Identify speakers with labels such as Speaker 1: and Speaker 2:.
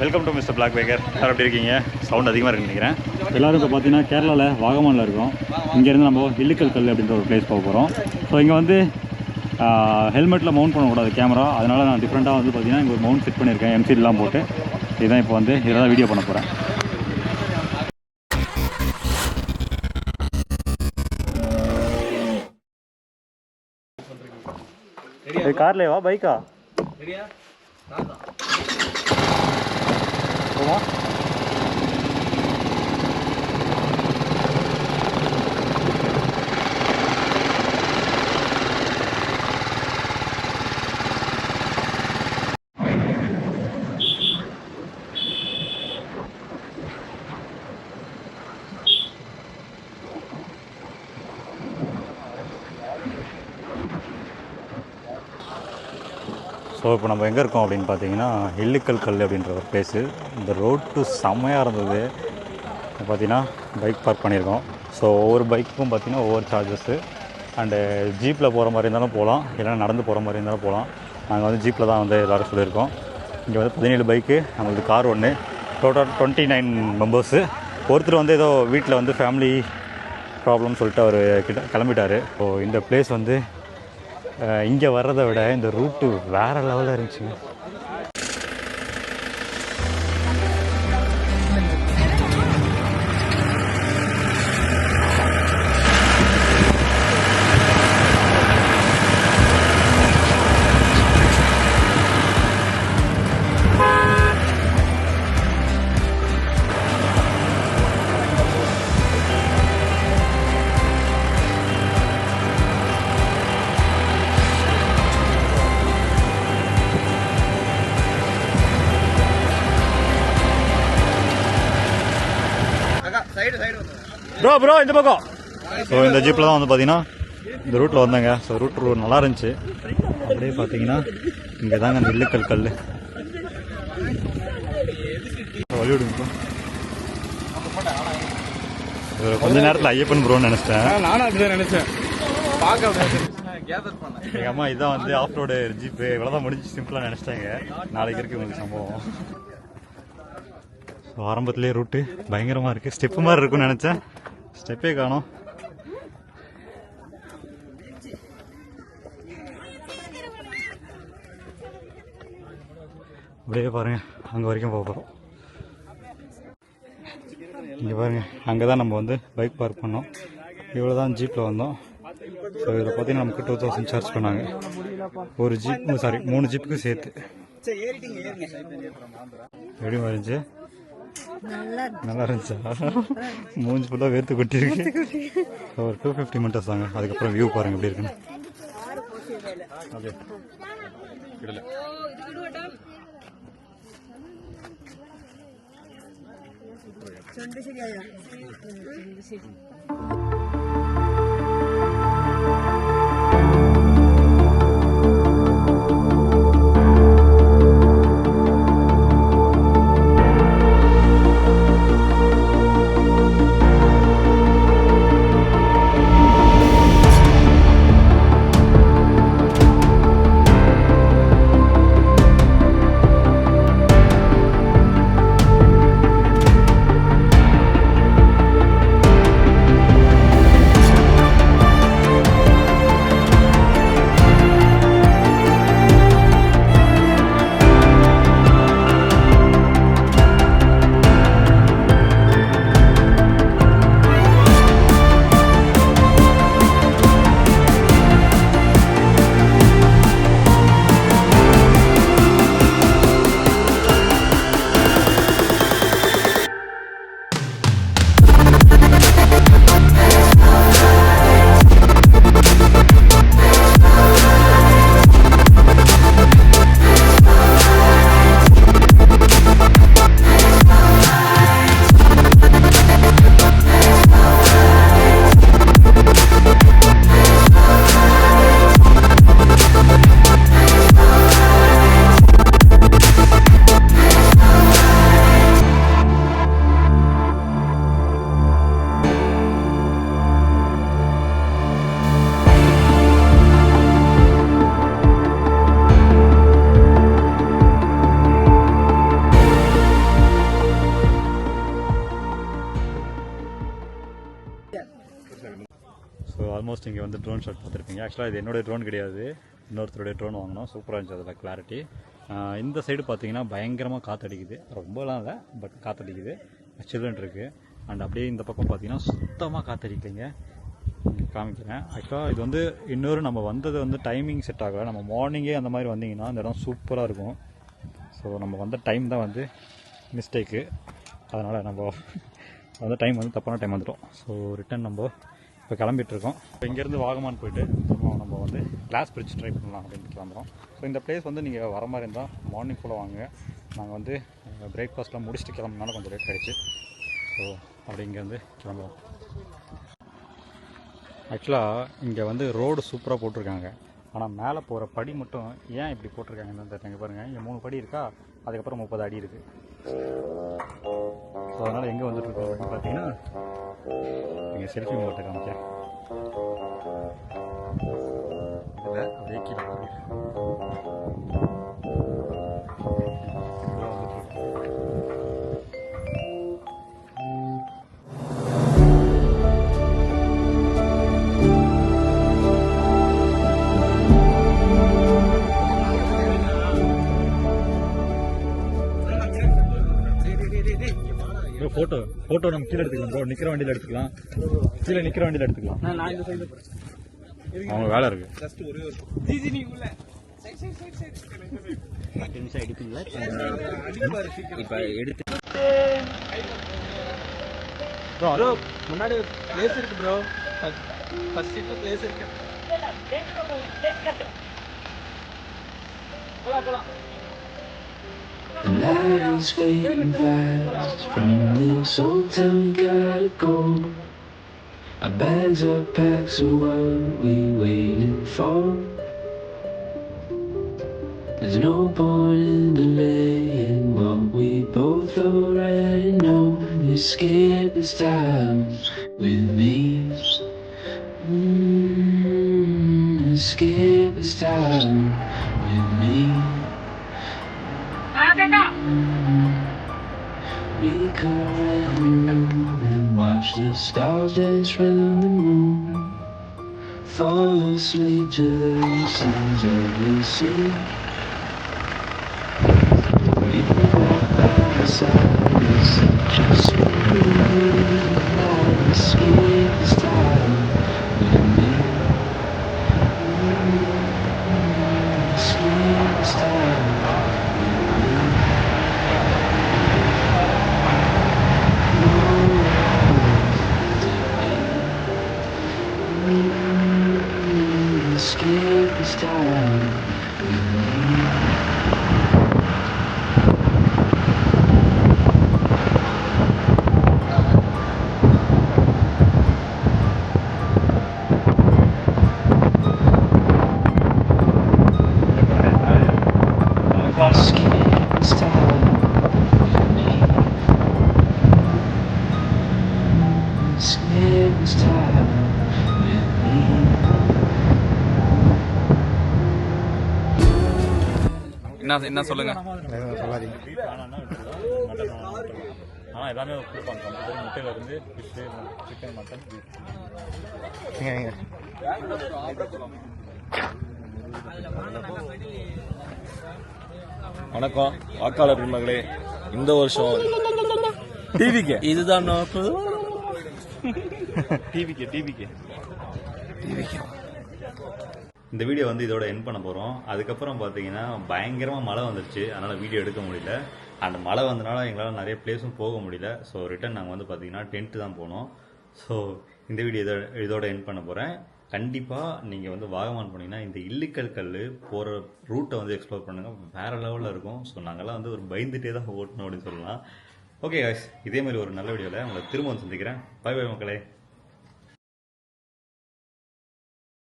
Speaker 1: Welcome to mister Black Baker. யார் எப்படி இருக்கீங்க? சவுண்ட் அதிகமாக இருக்குன்னு நினைக்கிறேன். எல்லோரும் இப்போ பார்த்தீங்கன்னா கேரளாவில் வாகமானில் இருக்கோம். இங்கேருந்து நம்ம இல்லிக்கல் கல் அப்படின்ற ஒரு பிளேஸ் போக போகிறோம். ஸோ இங்கே வந்து ஹெல்மெட்டில் மவுண்ட் பண்ணக்கூடாது கேமரா, அதனால் நான் டிஃப்ரெண்ட்டாக வந்து பார்த்தீங்கன்னா இங்கே ஒரு மவுண்ட் ஃபிட் பண்ணியிருக்கேன் எம்சிலாம் போட்டு. இதுதான் இப்போ வந்து இதில் தான் வீடியோ பண்ண போகிறேன். கார்லேவா பைக்கா? போமா? ஸோ இப்போ நம்ம எங்கே இருக்கோம் அப்படின்னு பார்த்தீங்கன்னா இல்லிக்கல் கல் அப்படின்ற ஒரு பிளேஸு. இந்த ரோட்டு செம்மையாக இருந்தது. பார்த்தீங்கன்னா பைக் பார்க் பண்ணியிருக்கோம். ஸோ ஒவ்வொரு பைக்குக்கும் பார்த்தீங்கன்னா ஒவ்வொரு சார்ஜஸ்ஸு. அண்டு ஜீப்பில் போகிற மாதிரி இருந்தாலும் போகலாம், இல்லைனா நடந்து போகிற மாதிரி இருந்தாலும் போகலாம். நாங்கள் வந்து ஜீப்பில் தான் வந்து எல்லோரும் சொல்லியிருக்கோம். இங்கே வந்து 17 பைக்கு, நம்மளுக்கு கார் ஒன்று, டோட்டல் 29 மெம்பர்ஸு. ஒருத்தர் வந்து ஏதோ வீட்டில் வந்து ஃபேமிலி ப்ராப்ளம்னு சொல்லிட்டு அவர் கிளம்பிட்டார். ஸோ இந்த பிளேஸ் வந்து இங்கே வர்றதை விட இந்த ரூட்டு வேறு லெவலில் இருந்துச்சுங்க. ப்ரோ இந்த பக்கம். ஸோ இந்த ஜீப்பில் தான் வந்து பார்த்தீங்கன்னா இந்த ரூட்டில் வந்தாங்க. ஸோ ரூட் நல்லா இருந்துச்சு. அப்படியே பார்த்தீங்கன்னா இங்கே தாங்க அந்த இல்லிக்கல் கல். வழிவிடுங்க. கொஞ்ச நேரத்தில் ஐயப்பன் ப்ரோன்னு நினச்சிட்டேன்.
Speaker 2: நானும் அப்படிதான் நினச்சேன்.
Speaker 1: எங்கள் அம்மா இதான் வந்து ஆஃப் ரோடு ஜீப்பு, இவ்வளோதான் முடிஞ்சு சிம்பிளாக நினச்சிட்டாங்க. நாளைக்கு இருக்குது உங்களுக்கு சம்பவம். ஸோ ஆரம்பத்துலேயே ரூட்டு பயங்கரமாக இருக்குது. ஸ்டெப்பு மாதிரி இருக்குன்னு நினச்சேன், ஸ்டெப்பே காணோம். அப்படியே பாருங்கள், அங்கே வரைக்கும் போக போகிறோம். இங்கே பாருங்கள், அங்கே தான் நம்ம வந்து பைக் பார்க் பண்ணோம். இவ்வளோ தான் ஜீப்பில் வந்தோம். ஸோ இதில் பார்த்தீங்கன்னா நமக்கு 2000 சார்ஜ் பண்ணாங்க. ஒரு ஜீப், சாரி 3 ஜீப்புக்கு சேர்த்து. எப்படி இருந்துச்சு? நல்லா இருந்துச்சா? மூஞ்சி ஃபுல்லாக வேர்த்து கொட்டிருக்கு. ஒரு 250 மீட்டர்ஸ் தாங்க. அதுக்கப்புறம் வியூ பாருங்க எப்படி இருக்குன்னு. ஆல்மோஸ்ட் இங்கே வந்து ட்ரோன் ஷாட் பார்த்துருப்பீங்க. ஆக்சுவலாக இது என்னோடய ட்ரோன் கிடையாது, இன்னொருத்தருடைய ட்ரோன் வாங்கினோம். சூப்பராக இருந்துச்சு அதில் கிளாரிட்டி. இந்த சைடு பார்த்தீங்கன்னா பயங்கரமாக காற்றடிக்குது, ரொம்பலாம் இல்லை, பட் காற்றடிக்குது, சில்லுன்னு இருக்குது. அண்ட் அப்படியே இந்த பக்கம் பார்த்தீங்கன்னா சுத்தமாக காற்றடிக்கலைங்க. காமிக்கிறேன். ஆக்சுவலாக இது வந்து இன்னொரு நம்ம வந்தது வந்து டைமிங் செட் ஆகலை. நம்ம மார்னிங்கே அந்த மாதிரி வந்தீங்கன்னா அந்த இடம் சூப்பராக இருக்கும். ஸோ நம்ம வந்த டைம் தான் வந்து மிஸ்டேக்கு, அதனால் நம்ம வந்த டைம் வந்து தப்பான டைம் வந்துட்டோம். ஸோ ரிட்டன் நம்ம இப்போ கிளம்பிட்டுருக்கோம். இப்போ இங்கேருந்து வாகமான் போயிட்டு நம்ம வந்து கிளாஸ் பிரிட்ஜ் ட்ரை பண்ணலாம் அப்படின்னு கிளம்புறோம். ஸோ இந்த பிளேஸ் வந்து நீங்கள் வர மாதிரி இருந்தால் மார்னிங் போல் வாங்க. நாங்கள் வந்து பிரேக்ஃபாஸ்ட்லாம் முடிச்சுட்டு கிளம்புனாலும் கொஞ்சம் லேட் ஆகிடுச்சு. ஸோ அப்படி இங்கேருந்து கிளம்புவோம். ஆக்சுவலாக இங்கே வந்து ரோடு சூப்பராக போட்டிருக்காங்க, ஆனால் மேலே போகிற படி மட்டும் ஏன் இப்படி போட்டிருக்காங்கன்னு தெரியல. பாருங்கள், இங்கே 3 படி இருக்கா, அதுக்கப்புறம் 30 அடி இருக்குது. ஸோ அதனால் எங்கே வந்துட்டுருக்கோம் அப்படின்னு பார்த்தீங்கன்னா, இங்கே செல்ஃபி மோட்டை காமிக்கிறேன். இதில் அப்படியே கீழே பாருங்கள். ஃபோட்டோ நம்ம கீழே எடுத்துக்கலாம் ப்ரோ, நிற்கிற வண்டியில் எடுத்துக்கலாம், கீழே நிற்கிற வண்டியில் எடுத்துக்கலாம். அவங்க வேலை இருக்கு.
Speaker 2: முன்னாடி பிளேஸ் இருக்கு ப்ரோ, ஃபர்ஸ்ட் சீட்ல பிளேஸ் இருக்கு.
Speaker 3: The night is fading fast. From this old town we gotta go. Our bags are packed, so what we waiting for? There's no point in delaying what we both already know. Escape this time with me. Escape this time with me. We could rent a room and watch the stars dance round the moon. Fall asleep to the sounds of the sea. We can walk by the side of such a sweet night. Escape this time with me. Escape this time. Escape this time with me.
Speaker 2: என்ன சொல்லுங்க.
Speaker 1: ஆனால் எல்லாமே கொடுப்பாங்க, compulsory முட்டையிலேருந்து fish, chicken, mutton, beef.
Speaker 4: வணக்கம் வாக்காளர் பெருமகளே, இந்த வருஷம் டிவிக்கு
Speaker 2: இதுதான்
Speaker 1: டிவிக்கு இந்த வீடியோ வந்து இதோட எண்ட் பண்ண போகிறோம். அதுக்கப்புறம் பார்த்தீங்கன்னா பயங்கரமாக மழை வந்துருச்சு, அதனால் வீடியோ எடுக்க முடியல. அண்ட் மழை வந்தனால எங்களால் நிறைய பிளேஸும் போக முடியல. ஸோ ரிட்டன் நாங்கள் வந்து பார்த்தீங்கன்னா டென்ட்டு தான் போனோம். ஸோ இந்த வீடியோ இதோட எண்ட் பண்ண போகிறேன். கண்டிப்பாக நீங்கள் வந்து வாகமான் போனீங்கன்னா இந்த இல்லிக்கல் கல் போகிற ரூட்டை வந்து எக்ஸ்ப்ளோர் பண்ணுங்கள், வேறு லெவலில் இருக்கும். ஸோ நாங்கள்லாம் வந்து ஒரு பயந்துகிட்டே தான் ஓட்டணும் அப்படின்னு சொல்லலாம். ஓகே காய்ஸ், இதே மாதிரி ஒரு நல்ல வீடியோவில் உங்களை திரும்ப வந்து சந்திக்கிறேன். பை பை மக்களே.